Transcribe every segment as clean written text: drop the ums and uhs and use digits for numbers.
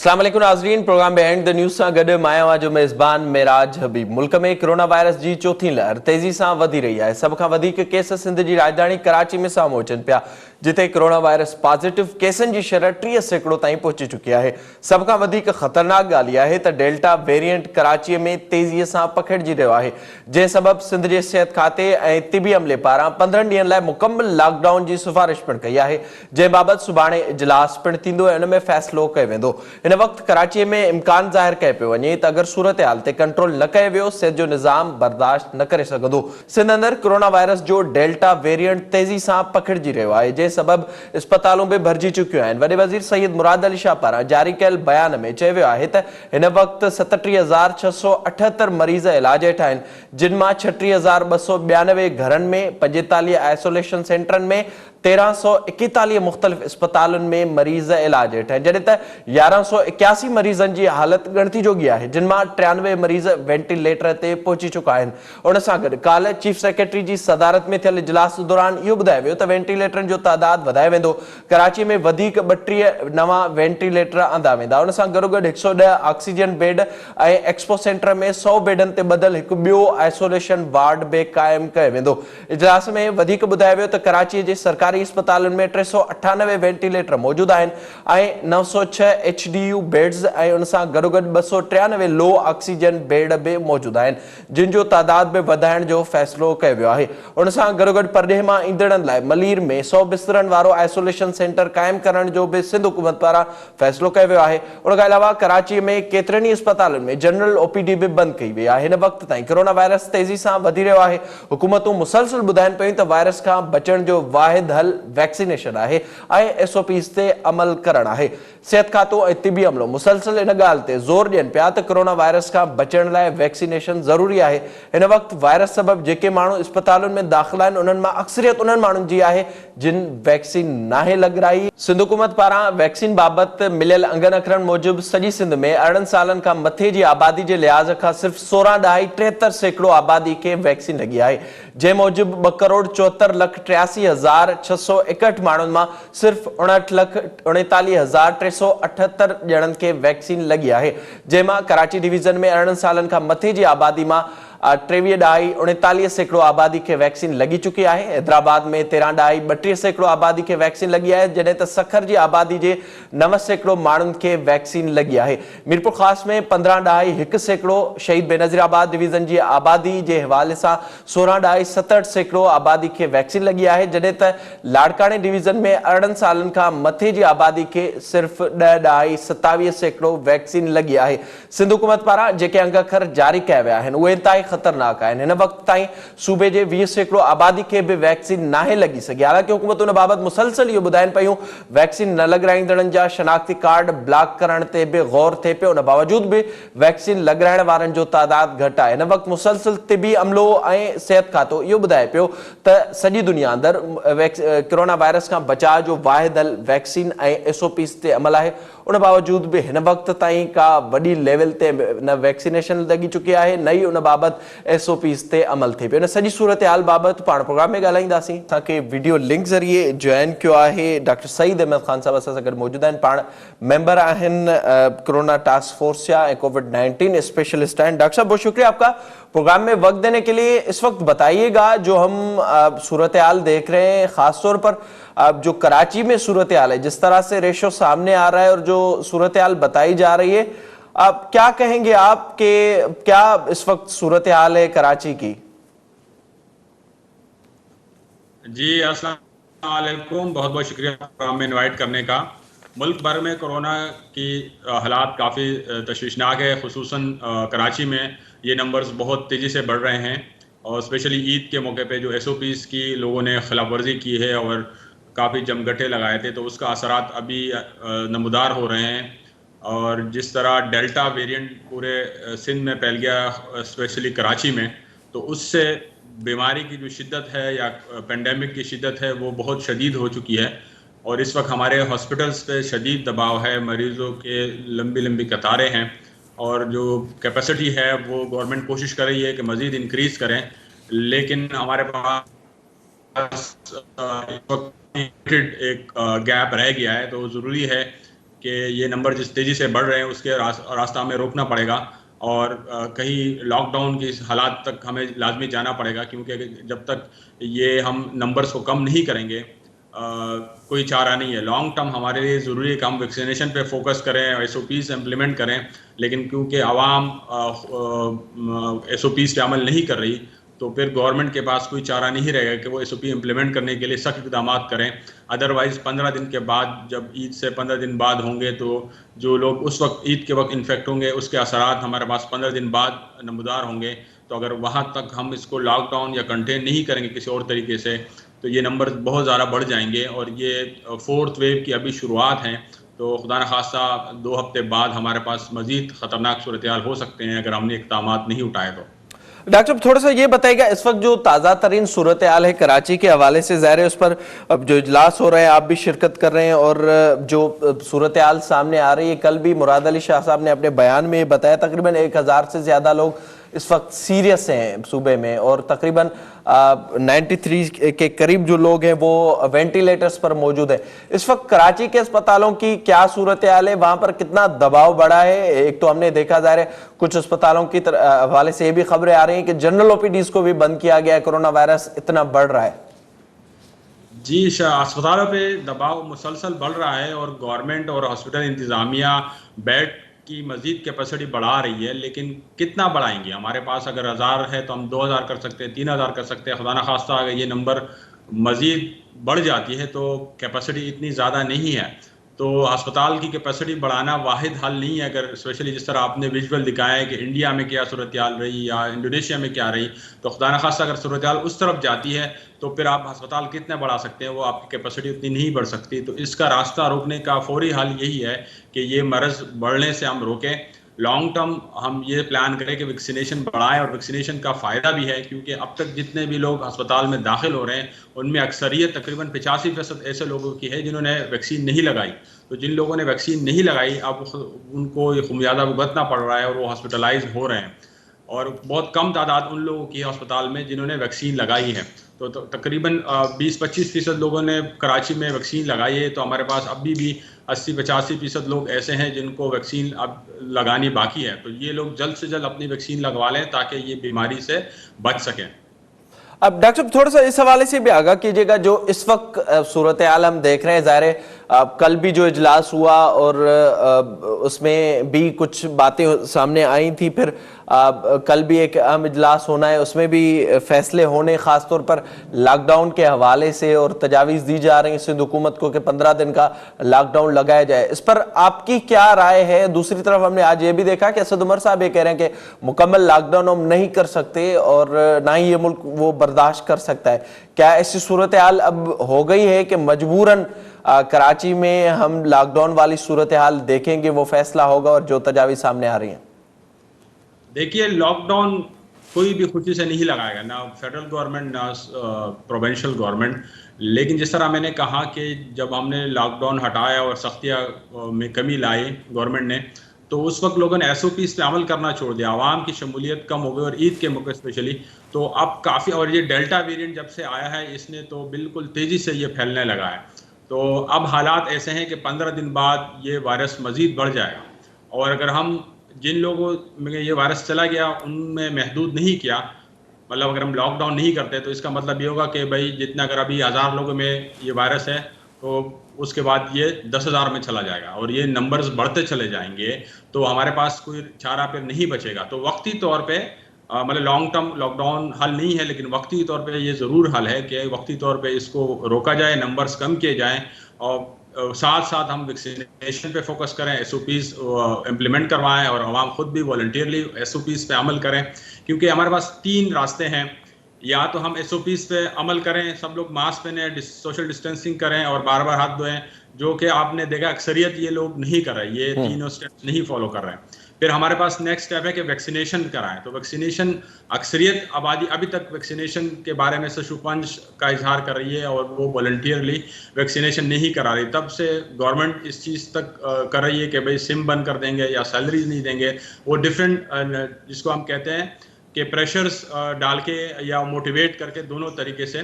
अस्सलाम वालेकुम नाज़रीन, प्रोग्राम बिहाइंड द न्यूज़ सां गॾु मां जो मेज़बान मेराज हबीब। मुल्क में कोरोना वायरस जी चौथी लहर तेज़ी सां वधी रही आहे। सभ खां वधीक केस सिंध जी राजधानी कराची में साम्हूं अचनि पिया, जिते कोरोना वायरस पॉज़िटिव केसनि जी शरह 30% ताईं पहुची चुकी आहे। सभ खां वधीक ख़तरनाक ॻाल्हि इहा आहे त डेल्टा वेरिएंट कराचीअ में तेज़ीअ सां पखिड़िजी रहियो आहे, जंहिं सबबि सिंध जे सिहत खाते ऐं तिबी अमले पारां 15 ॾींहनि लाइ मुकमिल लॉकडाउन जी सिफ़ारिश पिणु कई आहे, जंहिं बाबति सुभाणे इजलास पिणु थींदो ऐं उन में फ़ैसिलो कयो वेंदो। इन वक़्तु कराची में इम्कान ज़ाहिर कयो पियो वञे त अगरि सूरत हाल ते कंट्रोल न कयो वियो, सिहत जो निज़ाम बर्दाश्त न करे सघंदो। सिंध अंदरि कोरोना वायरस जो डेल्टा वेरिएंट तेज़ी सां पखिड़िजी रहियो आहे, जंहिं सबबि इस्पतालूं बि भरिजी चुकियूं आहिनि। वॾे वज़ीर सैयद मुराद अली शाह पारां जारी कयल बयान में चयो वियो आहे त हिन वक़्तु 37,678 मरीज़ इलाज हेठि आहिनि, जिन मां 36,292 घरनि में, 45 आइसोलेशन सेंटरनि में, 1341 मुख़्तलिफ़ इस्पतालुनि में मरीज़ इलाज हेठि आहिनि, जॾहिं त 1181 मरीज़नि जी हालत ॻणती जोगी आहे, जिन मां 93 मरीज़ वेंटिलेटर ते पहुची चुका आहिनि। उन सां गॾु काल्ह चीफ सेक्रेटरी जी सदारत में थियल इजलास दौरान इहो ॿुधायो वियो त वेंटिलेटरनि जो तादाद वधायो वेंदो। कराची में वधीक 32 नवां वेंटिलेटर आंदा वेंदा। उन सां गॾोगॾु 110 ऑक्सीजन बेड ऐं एक्सपो सेंटर में 100 बेडनि ते ॿधल हिकु ॿियो आइसोलेशन वार्ड बि क़ाइमु कयो वेंदो। इजलास में वधीक ॿुधायो वियो त कराचीअ जे सरकारी इस्पतालुनि में 398 वेंटिलेटर मौजूदु आहिनि ऐं 906 HDU बेड्स ऐं उन सां गॾोगॾु 293 लो ऑक्सीजन बेड बि मौजूदु आहिनि, जिन जो तादाद बि वधाइण जो फ़ैसिलो कयो वियो आहे। उन सां गॾोगॾु परॾेह मां ईंदड़नि लाइ मलीर में 100 बिस्तरनि वारो आइसोलेशन सेंटर क़ाइमु करण जो बि सिंध हुकूमत पारां फ़ैसिलो कयो वियो आहे। उन खां अलावा कराचीअ में केतिरनि ई इस्पतालुनि में जनरल OPD बि बंदि कई वई आहे। हिन वक़्त ताईं कोरोना वायरस तेज़ी सां वधी रहियो आहे। हुकूमतूं मुसलसल ॿुधाइनि पियूं त वायरस खां बचण जो वाहिद हल वैक्सीनेशन आहे ऐं SOPs ते अमल करणु आहे। सिहत खातो ऐं तिबी अमलो मुसलसल इन ॻाल्हि ते ज़ोर ॾियनि पिया त कोरोना वायरस खां बचण लाइ वैक्सीनेशन ज़रूरी आहे। हिन वक़्तु वायरस सबबि जेके माण्हू इस्पतालुनि में दाख़िल आहिनि, उन्हनि मां अक्सरियत उन्हनि माण्हुनि जी आहे जिन वैक्सीन नाहे लॻराई। सिंध हुकूमत पारां वैक्सीन बाबति मिलियल अंगनि अखरनि मूजिबि सॼी सिंध में 18 सालनि खां मथे जी आबादी जे लिहाज़ खां सिर्फ़ 16.73% आबादी खे वैक्सीन लॻी आहे, जंहिं मूजिबि 2,84,83,661 माण्हुनि मां सिर्फ़ 59,39,378 ॼणनि खे वैक्सीन लॻी आहे, जंहिं मां कराची डिवीज़न में 18 सालनि खां मथे जी आबादी मां 23.39% आबादी खे वैक्सीन लॻी चुकी आहे। हैदराबाद में 13.32% आबादी खे वैक्सीन लॻी आहे, जॾहिं त सखर जी आबादी जे 9% माण्हुनि खे वैक्सीन लॻी आहे। मीरपुर ख़ास में 15.1%, शहीद बेनज़ीराबाद डिवीज़न जी आबादी जे हवाले सां 16.67% आबादी खे वैक्सीन लॻी आहे, जॾहिं त लाड़काणे डिवीज़न में 18 सालनि खां मथे जी आबादी खे सिर्फ़ 10.27% वैक्सीन लॻी आहे। सिंध हुकूमत पारां जेके अंग अखर जारी कया विया आहिनि, उहे इंतहाई ख़तरनाक आहिनि। हिन वक़्त ताईं सूबे जे 20% आबादी खे बि वैक्सीन नाहे लॻी सघी। हालांकि हुकूमतूं उन बाबति मुसलसल इहो ॿुधाइनि पियूं वैक्सीन न लॻराईंदड़नि जा शनाख़्ती कार्ड ब्लॉक करण ते बि गौर थिए पियो। उन बावजूदि बि वैक्सीन लॻराइण वारनि जो तादाद घटि आहे। हिन वक़्तु मुसलसल तिबी अमलो ऐं सिहत खातो इहो ॿुधाए पियो त सॼी दुनिया अंदरि कोरोना वायरस खां बचाव जो वाहिद हल वैक्सीन ऐं SOPs ते अमल आहे। उन बावजूदि बि हिन वक़्त ताईं का वॾी लेवल ते न वैक्सीनेशन लॻी चुकी आहे, न ई उन बाबति SOPs ते अमल थिए पियो। इन सॼी सूरत हाल बाबति पाण प्रोग्राम में ॻाल्हाईंदासीं। असांखे वीडियो लिंक ज़रिए जॉइन कयो आहे डॉक्टर सईद अहमद ख़ान साहिब, असां सां गॾु मौजूदु आहिनि। पाण मेंबर आहिनि कोरोना टास्क फोर्स या COVID-19 स्पेशलिस्ट हैं। डॉक्टर साहब, बहुत शुक्रिया आपका प्रोग्राम में वक्त देने के लिए। इस वक्त बताइएगा, जो हम सूरत हाल देख रहे हैं, खासतौर पर जो कराची में सूरत हाल है, जिस तरह से रेशो सामने आ रहा है और जो सूरत हाल बताई जा रही है, आप क्या कहेंगे आप कि क्या इस वक्त सूरत हाल है कराची की? जी अस्सलाम वालेकुम, बहुत बहुत शुक्रिया प्रोग्राम में इनवाइट करने का। मुल्क भर में कोरोना की हालात काफ़ी तशवीशनाक है, खुसूसन कराची में ये नंबर्स बहुत तेज़ी से बढ़ रहे हैं और स्पेशली ईद के मौके पे जो SOPs की लोगों ने खिलाफवर्जी की है और काफ़ी जमघटे लगाए थे, तो उसका असरात अभी नमूदार हो रहे हैं। और जिस तरह डेल्टा वेरिएंट पूरे सिंध में फैल गया, स्पेशली कराची में, तो उससे बीमारी की जो शिद्दत है या पेंडेमिक की शिद्दत है वो बहुत शदीद हो चुकी है और इस वक्त हमारे हॉस्पिटल्स पे शदीद दबाव है, मरीज़ों के लंबी लंबी कतारें हैं और जो कैपेसिटी है वो गवर्नमेंट कोशिश कर रही है कि मज़ीद इंक्रीज़ करें, लेकिन हमारे पास एक गैप रह गया है। तो ज़रूरी है कि ये नंबर जिस तेज़ी से बढ़ रहे हैं उसके रास्ता हमें रोकना पड़ेगा और कहीं लॉकडाउन की हालात तक हमें लाजमी जाना पड़ेगा, क्योंकि जब तक ये हम नंबर्स को कम नहीं करेंगे कोई चारा नहीं है। लॉन्ग टर्म हमारे लिए ज़रूरी है कि हम वैक्सीनेशन पे फोकस करें, SOPs इम्प्लीमेंट करें, लेकिन क्योंकि आवाम SOPs पे अमल नहीं कर रही, तो फिर गवर्नमेंट के पास कोई चारा नहीं रहेगा कि वो SOP इम्प्लीमेंट करने के लिए सख्त इक़दाम करें। अदरवाइज़ 15 दिन के बाद, जब ईद से 15 दिन बाद होंगे, तो जो लोग उस वक्त ईद के वक्त इन्फेक्ट होंगे उसके असरात हमारे पास 15 दिन बाद नमूदार होंगे। तो अगर वहाँ तक हम इसको लॉकडाउन या कंटेन नहीं करेंगे किसी और तरीके से, तो ये नंबर बहुत ज़्यादा बढ़ जाएंगे और ये 4th वेव की अभी शुरुआत है। तो खुदा न खास्ता 2 हफ्ते बाद हमारे पास मज़ीद ख़तरनाक सूरत हाल हो सकते हैं अगर हमने इक़दाम नहीं उठाए तो। डॉक्टर साहब थोड़ा सा ये बताइएगा, इस वक्त जो ताज़ा तरीन सूरत हाल है कराची के हवाले से, ज़ाहिर है उस पर अब जो इजलास हो रहे हैं आप भी शिरकत कर रहे हैं और जो सूरत हाल सामने आ रही है, कल भी मुराद अली शाह साहब ने अपने बयान में बताया तकरीबन 1000 से ज़्यादा लोग इस वक्त सीरियस हैं सूबे में और तकरीबन 93 के करीब जो लोग हैं वो वेंटिलेटर्स पर मौजूद है। इस वक्त कराची के अस्पतालों की क्या सूरत हाल है, वहां पर कितना दबाव बढ़ा है? एक तो हमने देखा जा रहा है कुछ अस्पतालों की हवाले से ये भी खबरें आ रही हैं कि जनरल OPDs को भी बंद किया गया है, कोरोना वायरस इतना बढ़ रहा है। जी, अस्पतालों पे दबाव मुसलसल बढ़ रहा है और गवर्नमेंट और हॉस्पिटल इंतज़ामिया बेड की मज़ीद कैपेसिटी बढ़ा रही है, लेकिन कितना बढ़ाएंगे? हमारे पास अगर 1000 है तो हम 2000 कर सकते हैं, 3000 कर सकते हैं। खुदा न खास्ता अगर ये नंबर मज़ीद बढ़ जाती है तो कैपेसिटी इतनी ज़्यादा नहीं है। तो अस्पताल की कैपेसिटी बढ़ाना वाहिद हल नहीं है। अगर स्पेशली जिस तरह आपने विजुअल दिखाया है कि इंडिया में क्या सूरत हाल रही या इंडोनेशिया में क्या रही, तो खुदा न खास्ता अगर सूरत हाल उस तरफ जाती है तो फिर आप अस्पताल कितने बढ़ा सकते हैं, वो आपकी कैपेसिटी उतनी नहीं बढ़ सकती। तो इसका रास्ता रोकने का फौरी हल यही है कि ये मर्ज़ बढ़ने से हम रोकें। लॉन्ग टर्म हम ये प्लान करें कि वैक्सीनेशन बढ़ाएं, और वैक्सीनेशन का फ़ायदा भी है क्योंकि अब तक जितने भी लोग अस्पताल में दाखिल हो रहे हैं उनमें अक्सरियत तकरीबन 85% ऐसे लोगों की है जिन्होंने वैक्सीन नहीं लगाई। तो जिन लोगों ने वैक्सीन नहीं लगाई अब उनको ये खुमियाजा भुगतना पड़ रहा है और वो हॉस्पिटलाइज हो रहे हैं, और बहुत कम तादाद उन लोगों की है अस्पताल में जिन्होंने वैक्सीन लगाई है। तो तकरीबन 20-25% लोगों ने कराची में वैक्सीन लगाई है। तो हमारे पास अभी भी 80-85% लोग ऐसे हैं जिनको वैक्सीन अब लगानी बाकी है। तो ये लोग जल्द से जल्द अपनी वैक्सीन लगवा लें ताकि ये बीमारी से बच सकें। अब डॉक्टर साहब थोड़ा सा इस हवाले से भी आगाह कीजिएगा, जो इस वक्त सूरत हाल हम देख रहे हैं, ज़ाहिर है कल भी जो इजलास हुआ और उसमें भी कुछ बातें सामने आई थी, फिर कल भी एक अहम इजलास होना है, उसमें भी फैसले होने खास तौर पर लॉकडाउन के हवाले से, और तजावीज़ दी जा रही है सिंध हुकूमत को कि 15 दिन का लॉकडाउन लगाया जाए। इस पर आपकी क्या राय है? दूसरी तरफ हमने आज ये भी देखा कि असद उमर साहब ये कह रहे हैं कि मुकम्मल लॉकडाउन हम नहीं कर सकते और ना ही ये मुल्क वो बर्दाश्त कर सकता है। क्या ऐसी सूरत हाल अब हो गई है कि मजबूरन कराची में हम लॉकडाउन वाली सूरत हाल देखेंगे, वो फैसला होगा और जो तजावीज़ सामने आ रही हैं? देखिए, लॉकडाउन कोई भी खुशी से नहीं लगाएगा, ना फेडरल गवर्नमेंट ना प्रोविंशियल गवर्नमेंट। लेकिन जिस तरह मैंने कहा कि जब हमने लॉकडाउन हटाया और सख्तियाँ में कमी लाई गवर्नमेंट ने, तो उस वक्त लोगों ने SOPs पे अमल करना छोड़ दिया, आवाम की शमूलियत कम हो गई और ईद के मौके स्पेशली। तो अब काफ़ी, और ये डेल्टा वेरिएंट जब से आया है इसने तो बिल्कुल तेज़ी से ये फैलने लगा है। तो अब हालात ऐसे हैं कि 15 दिन बाद ये वायरस मज़ीद बढ़ जाएगा, और अगर हम जिन लोगों में ये वायरस चला गया उनमें महदूद नहीं किया, मतलब अगर हम लॉकडाउन नहीं करते, तो इसका मतलब ये होगा कि भाई जितना अगर अभी 1000 लोगों में ये वायरस है तो उसके बाद ये 10,000 में चला जाएगा और ये नंबर्स बढ़ते चले जाएंगे, तो हमारे पास कोई चारा फिर नहीं बचेगा। तो वक्ती तौर पे मतलब लॉन्ग टर्म लॉकडाउन हल नहीं है, लेकिन वक्ती तौर पे ये ज़रूर हल है कि वक्ती तौर पे इसको रोका जाए, नंबर्स कम किए जाएँ, और साथ साथ हम वैक्सीनेशन पे फोकस करें, SOPs इम्प्लीमेंट करवाएं और आवाम खुद भी वॉलंटियरली SOPs पे अमल करें। क्योंकि हमारे पास 3 रास्ते हैं, या तो हम SOPs पे अमल करें, सब लोग मास्क पहने, सोशल डिस्टेंसिंग करें और बार बार हाथ धोएं, जो कि आपने देखा अक्सरियत ये लोग नहीं कर रहे, ये तीनों स्टेप्स नहीं फॉलो कर रहे हैं। फिर हमारे पास नेक्स्ट स्टेप है कि वैक्सीनेशन कराएं। तो वैक्सीनेशन, अक्सरियत आबादी अभी तक वैक्सीनेशन के बारे में सशुपंज का इजहार कर रही है और वो वॉलंटियरली वैक्सीनेशन नहीं करा रही। तब से गवर्नमेंट इस चीज़ तक कर रही है कि भाई सिम बंद कर देंगे या सैलरीज नहीं देंगे, वो डिफरेंट जिसको हम कहते हैं कि प्रेशर्स डाल के या मोटिवेट करके, दोनों तरीके से।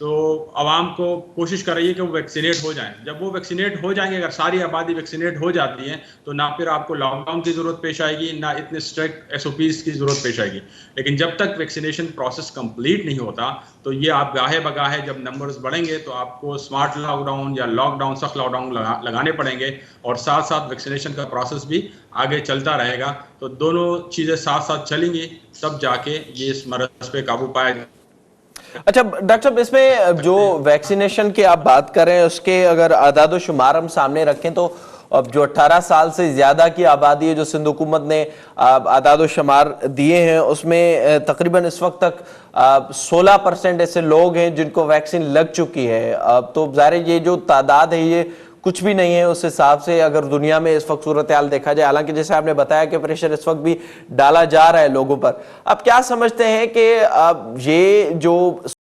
तो आवाम को कोशिश कर रही है कि वो वैक्सीनेट हो जाएं। जब वो वैक्सीनेट हो जाएंगे, अगर सारी आबादी वैक्सीनेट हो जाती है, तो ना फिर आपको लॉकडाउन की ज़रूरत पेश आएगी, ना इतने स्ट्रिक्ट SOPs की ज़रूरत पेश आएगी। लेकिन जब तक वैक्सीनेशन प्रोसेस कंप्लीट नहीं होता, तो ये आप गाहे बगाहे जब नंबर्स बढ़ेंगे तो आपको स्मार्ट लॉकडाउन या लॉकडाउन, सख्त लॉकडाउन लगाने पड़ेंगे, और साथ साथ वैक्सीनेशन का प्रोसेस भी आगे चलता रहेगा। तो दोनों चीज़ें साथ साथ चलेंगी, तब जाके ये इस मरज पे काबू पाया। अच्छा डॉक्टर साहब, इसमें जो वैक्सीनेशन की आप बात कर रहे हैं उसके अगर आदाद शुमार हम सामने रखें तो अब जो 18 साल से ज्यादा की आबादी है जो सिंध हुकूमत ने आदाद शुमार दिए हैं उसमें तकरीबन इस वक्त तक 16% ऐसे लोग हैं जिनको वैक्सीन लग चुकी है। अब तो ज़ाहिर ये जो तादाद है ये कुछ भी नहीं है उस हिसाब से अगर दुनिया में इस वक्त सूरत हाल देखा जाए। हालांकि जैसे आपने बताया कि प्रेशर इस वक्त भी डाला जा रहा है लोगों पर। आप क्या समझते हैं कि ये जो